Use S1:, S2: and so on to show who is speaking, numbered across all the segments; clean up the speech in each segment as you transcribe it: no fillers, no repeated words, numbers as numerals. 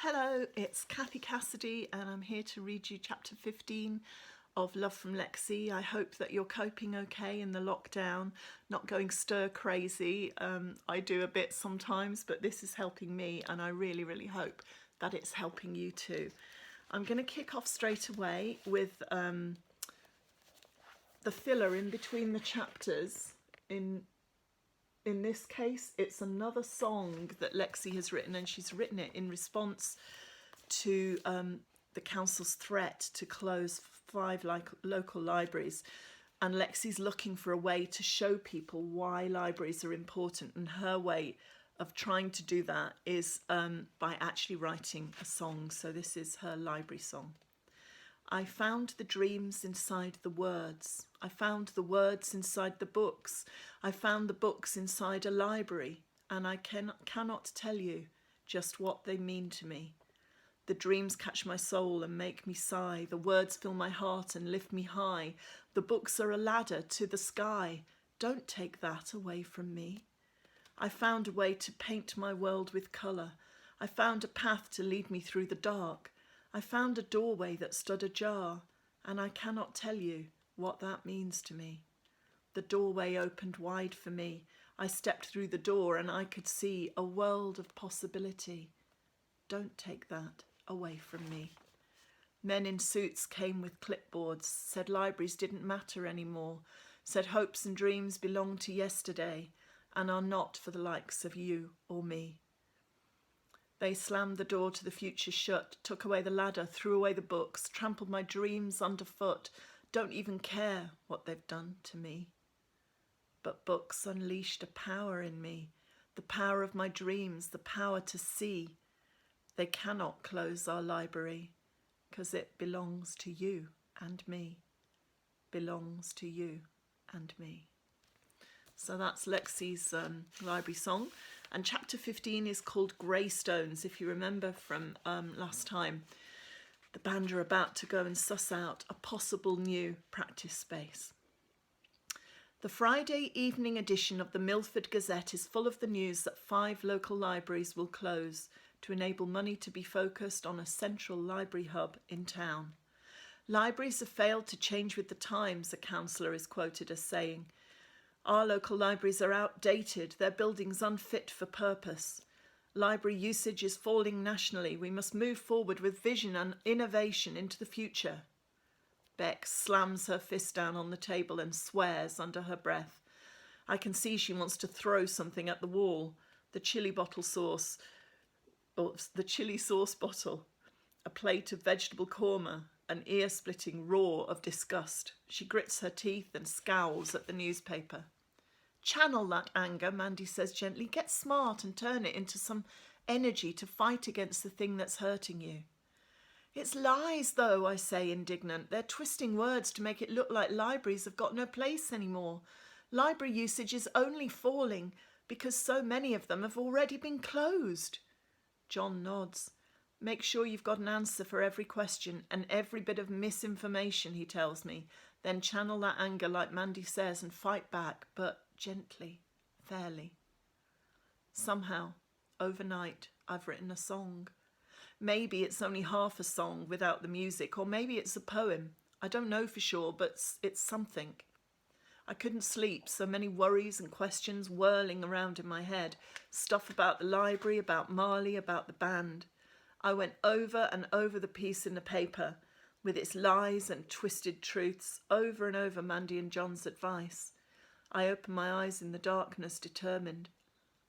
S1: Hello, it's Kathy Cassidy and I'm here to read you chapter 15 of Love from Lexie. I hope that you're coping okay in the lockdown, not going stir crazy. I do a bit sometimes, but this is helping me and I really hope that it's helping you too. I'm going to kick off straight away with the filler in between the chapters. In this case, it's another song that Lexie has written, and she's written it in response to the council's threat to close 5 local libraries. And Lexie's looking for a way to show people why libraries are important, and her way of trying to do that is by actually writing a song. So this is her library song. I found the dreams inside the words. I found the words inside the books. I found the books inside a library, and I cannot tell you just what they mean to me. The dreams catch my soul and make me sigh. The words fill my heart and lift me high. The books are a ladder to the sky. Don't take that away from me. I found a way to paint my world with colour. I found a path to lead me through the dark. I found a doorway that stood ajar, and I cannot tell you what that means to me. The doorway opened wide for me. I stepped through the door and I could see a world of possibility. Don't take that away from me. Men in suits came with clipboards, said libraries didn't matter anymore, said hopes and dreams belong to yesterday and are not for the likes of you or me. They slammed the door to the future shut, took away the ladder, threw away the books, trampled my dreams underfoot, don't even care what they've done to me. But books unleashed a power in me, the power of my dreams, the power to see. They cannot close our library, 'cause it belongs to you and me, belongs to you and me. So that's Lexie's library song. And chapter 15 is called Greystones. If you remember from last time, the band are about to go and suss out a possible new practice space. The Friday evening edition of the Milford Gazette is full of the news that 5 local libraries will close to enable money to be focused on a central library hub in town. Libraries have failed to change with the times, a councillor is quoted as saying. Our local libraries are outdated, their buildings unfit for purpose. Library usage is falling nationally. We must move forward with vision and innovation into the future. Beck slams her fist down on the table and swears under her breath. I can see she wants to throw something at the wall. The chili sauce bottle, a plate of vegetable korma, an ear-splitting roar of disgust. She grits her teeth and scowls at the newspaper. Channel that anger, Mandy says gently. Get smart and turn it into some energy to fight against the thing that's hurting you. It's lies, though, I say, indignant. They're twisting words to make it look like libraries have got no place anymore. Library usage is only falling because so many of them have already been closed. John nods. Make sure you've got an answer for every question and every bit of misinformation, he tells me. Then channel that anger like Mandy says and fight back, but gently, fairly. Somehow, overnight, I've written a song. Maybe it's only half a song without the music, or maybe it's a poem. I don't know for sure, but it's something. I couldn't sleep, so many worries and questions whirling around in my head. Stuff about the library, about Marley, about the band. I went over and over the piece in the paper, with its lies and twisted truths, over and over Mandy and John's advice. I opened my eyes in the darkness, determined.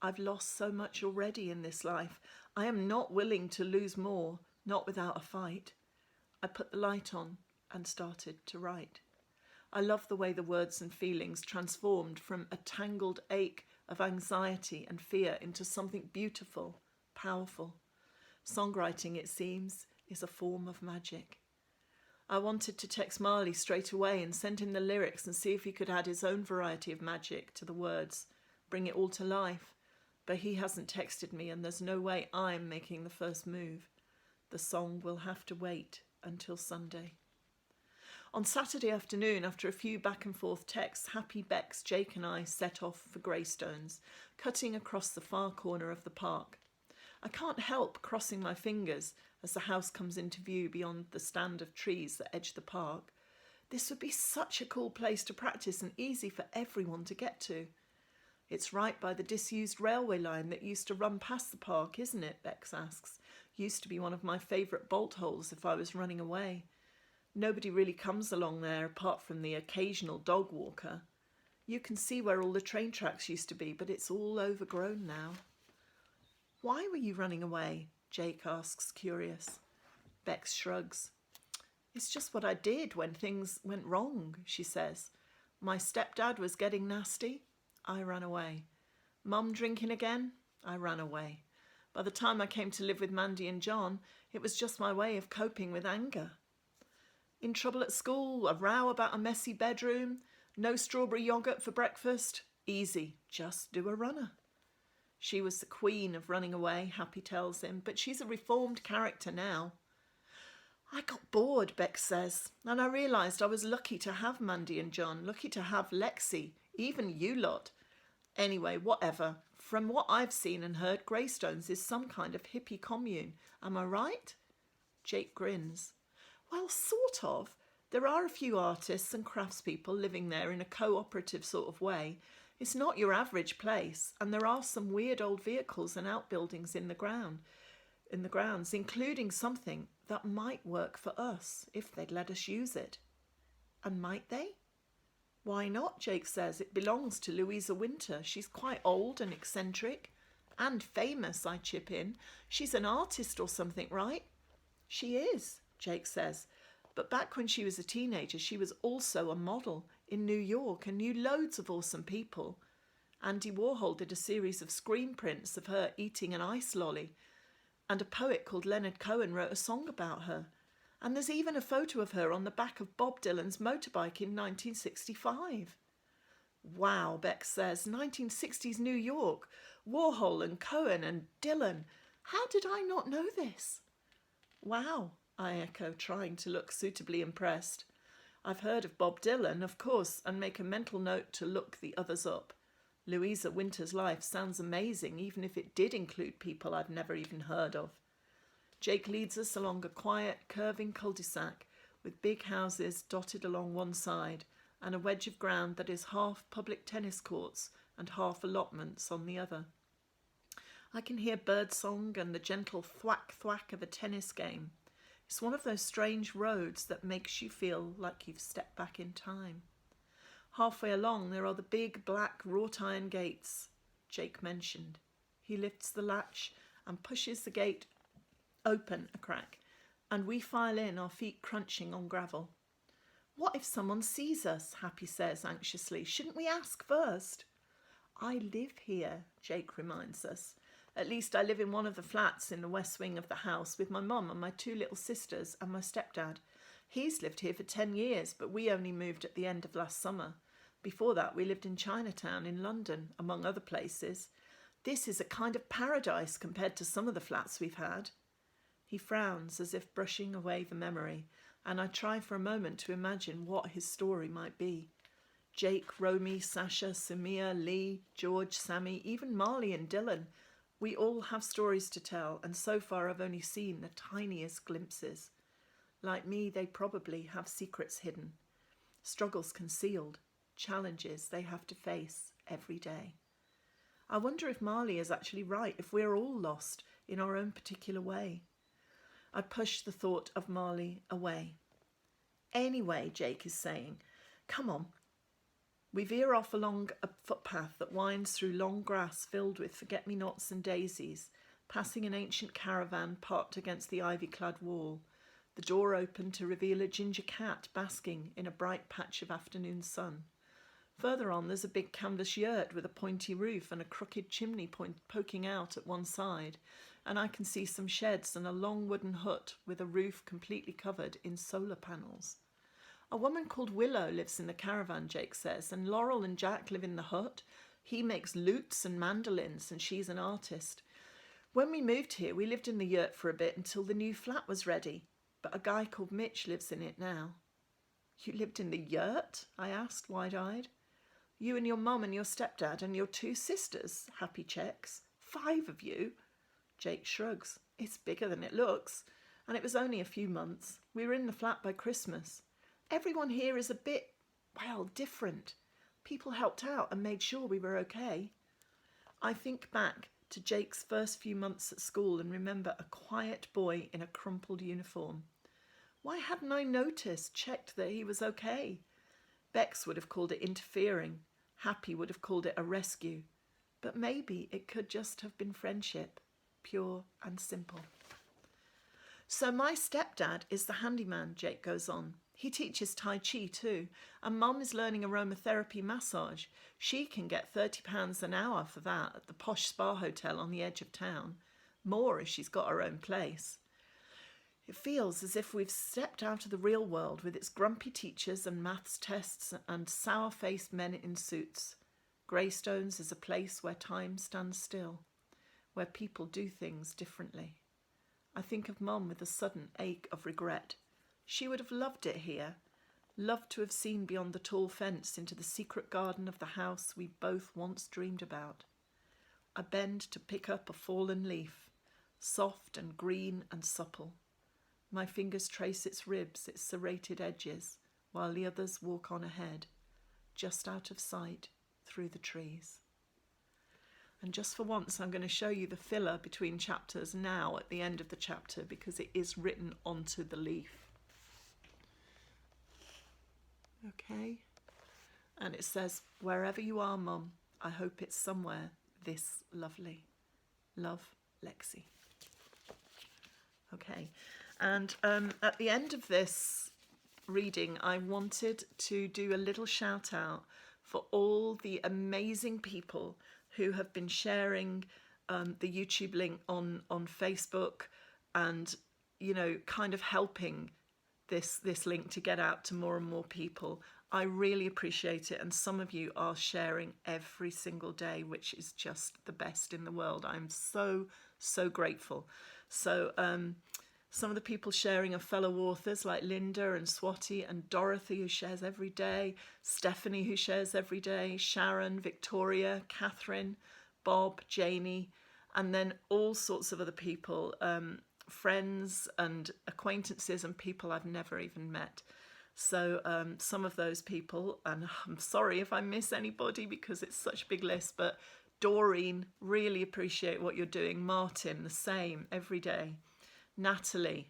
S1: I've lost so much already in this life. I am not willing to lose more, not without a fight. I put the light on and started to write. I love the way the words and feelings transformed from a tangled ache of anxiety and fear into something beautiful, powerful. Songwriting, it seems, is a form of magic. I wanted to text Marley straight away and send him the lyrics and see if he could add his own variety of magic to the words, bring it all to life. But he hasn't texted me and there's no way I'm making the first move. The song will have to wait until Sunday. On Saturday afternoon, after a few back and forth texts, Happy Bex, Jake and I set off for Greystones, cutting across the far corner of the park. I can't help crossing my fingers as the house comes into view beyond the stand of trees that edge the park. This would be such a cool place to practice and easy for everyone to get to. It's right by the disused railway line that used to run past the park, isn't it? Bex asks. Used to be one of my favourite bolt holes if I was running away. Nobody really comes along there apart from the occasional dog walker. You can see where all the train tracks used to be, but it's all overgrown now. Why were you running away? Jake asks, curious. Bex shrugs. It's just what I did when things went wrong, she says. My stepdad was getting nasty. I ran away. Mum drinking again. I ran away. By the time I came to live with Mandy and John, it was just my way of coping with anger. In trouble at school, a row about a messy bedroom, no strawberry yoghurt for breakfast. Easy, just do a runner. She was the queen of running away, Happy tells him, but she's a reformed character now. I got bored, Bex says, and I realised I was lucky to have Mandy and John, lucky to have Lexie, even you lot. Anyway, whatever. From what I've seen and heard, Greystones is some kind of hippie commune. Am I right? Jake grins. Well, sort of. There are a few artists and craftspeople living there in a cooperative sort of way. It's not your average place, and there are some weird old vehicles and outbuildings in the grounds, including something that might work for us if they'd let us use it. And might they? Why not, Jake says. It belongs to Louisa Winter. She's quite old and eccentric. And famous, I chip in. She's an artist or something, right? She is, Jake says. But back when she was a teenager, she was also a model in New York and knew loads of awesome people. Andy Warhol did a series of screen prints of her eating an ice lolly. And a poet called Leonard Cohen wrote a song about her. And there's even a photo of her on the back of Bob Dylan's motorbike in 1965. Wow, Bex says, 1960s New York, Warhol and Cohen and Dylan. How did I not know this? Wow, I echo, trying to look suitably impressed. I've heard of Bob Dylan, of course, and make a mental note to look the others up. Louisa Winter's life sounds amazing, even if it did include people I've never even heard of. Jake leads us along a quiet, curving cul-de-sac with big houses dotted along one side and a wedge of ground that is half public tennis courts and half allotments on the other. I can hear birdsong and the gentle thwack-thwack of a tennis game. It's one of those strange roads that makes you feel like you've stepped back in time. Halfway along there are the big black wrought iron gates Jake mentioned. He lifts the latch and pushes the gate open a crack, and we file in, our feet crunching on gravel. What if someone sees us? Happy says anxiously. Shouldn't we ask first? I live here, Jake reminds us. At least I live in one of the flats in the west wing of the house with my mum and my two little sisters and my stepdad. He's lived here for 10 years, but we only moved at the end of last summer. Before that, we lived in Chinatown in London, among other places. This is a kind of paradise compared to some of the flats we've had. He frowns as if brushing away the memory, and I try for a moment to imagine what his story might be. Jake, Romy, Sasha, Samir, Lee, George, Sammy, even Marley and Dylan. We all have stories to tell, and so far I've only seen the tiniest glimpses. Like me, they probably have secrets hidden, struggles concealed, challenges they have to face every day. I wonder if Marley is actually right, if we're all lost in our own particular way. I push the thought of Marley away. Anyway, Jake is saying, come on. We veer off along a footpath that winds through long grass filled with forget-me-nots and daisies, passing an ancient caravan parked against the ivy-clad wall, the door open to reveal a ginger cat basking in a bright patch of afternoon sun. Further on there's a big canvas yurt with a pointy roof and a crooked chimney poking out at one side, and I can see some sheds and a long wooden hut with a roof completely covered in solar panels. A woman called Willow lives in the caravan, Jake says, and Laurel and Jack live in the hut. He makes lutes and mandolins, and she's an artist. When we moved here, we lived in the yurt for a bit until the new flat was ready, but a guy called Mitch lives in it now. You lived in the yurt? I asked, wide-eyed. You and your mum and your stepdad and your two sisters, Happy checks. 5 of you. Jake shrugs. It's bigger than it looks. And it was only a few months. We were in the flat by Christmas. Everyone here is a bit, well, different. People helped out and made sure we were okay. I think back to Jake's first few months at school and remember a quiet boy in a crumpled uniform. Why hadn't I noticed, checked that he was okay? Bex would have called it interfering. Happy would have called it a rescue. But maybe it could just have been friendship, pure and simple. So my stepdad is the handyman, Jake goes on. He teaches Tai Chi too, and Mum is learning aromatherapy massage. She can get £30 an hour for that at the posh spa hotel on the edge of town. More if she's got her own place. It feels as if we've stepped out of the real world with its grumpy teachers and maths tests and sour-faced men in suits. Greystones is a place where time stands still, where people do things differently. I think of Mum with a sudden ache of regret. She would have loved it here, loved to have seen beyond the tall fence into the secret garden of the house we both once dreamed about. I bend to pick up a fallen leaf, soft and green and supple. My fingers trace its ribs, its serrated edges, while the others walk on ahead, just out of sight through the trees. And just for once, I'm going to show you the filler between chapters now at the end of the chapter because it is written onto the leaf. Okay? And it says, wherever you are, Mum, I hope it's somewhere this lovely. Love, Lexie. Okay. And at the end of this reading, I wanted to do a little shout out for all the amazing people who have been sharing the YouTube link on Facebook and, you know, kind of helping this link to get out to more and more people. I really appreciate it, and some of you are sharing every single day, which is just the best in the world. I'm so grateful. So some of the people sharing are fellow authors like Linda and Swati and Dorothy, who shares every day, Stephanie, who shares every day, Sharon, Victoria, Catherine, Bob, Janie, and then all sorts of other people, friends and acquaintances and people I've never even met. So some of those people, and I'm sorry if I miss anybody because it's such a big list, but Doreen, really appreciate what you're doing. Martin, the same, every day. Natalie,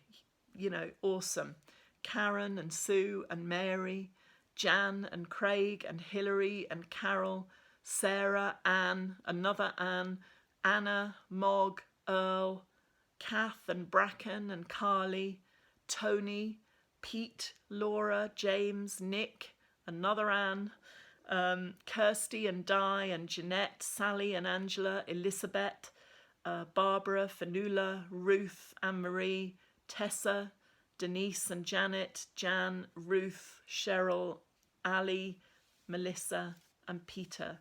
S1: you know, awesome. Karen and Sue and Mary, Jan and Craig and Hilary and Carol, Sarah, Anne, another Anne, Anna, Mog, Earl, Kath and Bracken and Carly, Tony, Pete, Laura, James, Nick, another Anne, Kirsty and Di and Jeanette, Sally and Angela, Elizabeth, Barbara, Fanula, Ruth, Anne-Marie, Tessa, Denise and Janet, Jan, Ruth, Cheryl, Ali, Melissa and Peter.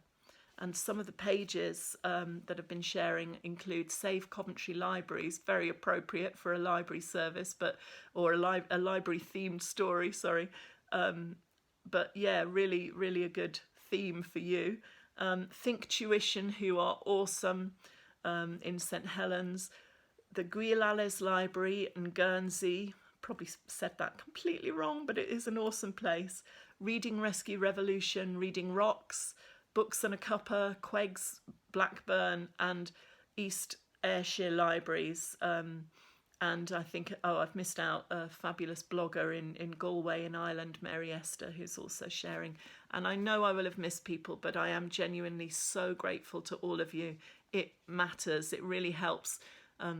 S1: And some of the pages that have been sharing include Save Coventry Libraries, very appropriate for a library service, or a library themed story, sorry. But yeah, really, really a good theme for you. Think Tuition, who are awesome in St Helens. The Guilales Library in Guernsey, probably said that completely wrong, but it is an awesome place. Reading Rescue Revolution, Reading Rocks, Books and a Cuppa, Queggs, Blackburn and East Ayrshire Libraries. And I think, I've missed out a fabulous blogger in Galway in Ireland, Mary Esther, who's also sharing. And I know I will have missed people, but I am genuinely so grateful to all of you. It matters. It really helps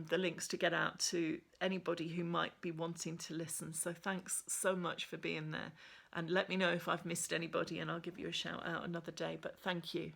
S1: the links to get out to anybody who might be wanting to listen. So thanks so much for being there. And let me know if I've missed anybody and I'll give you a shout out another day. But thank you.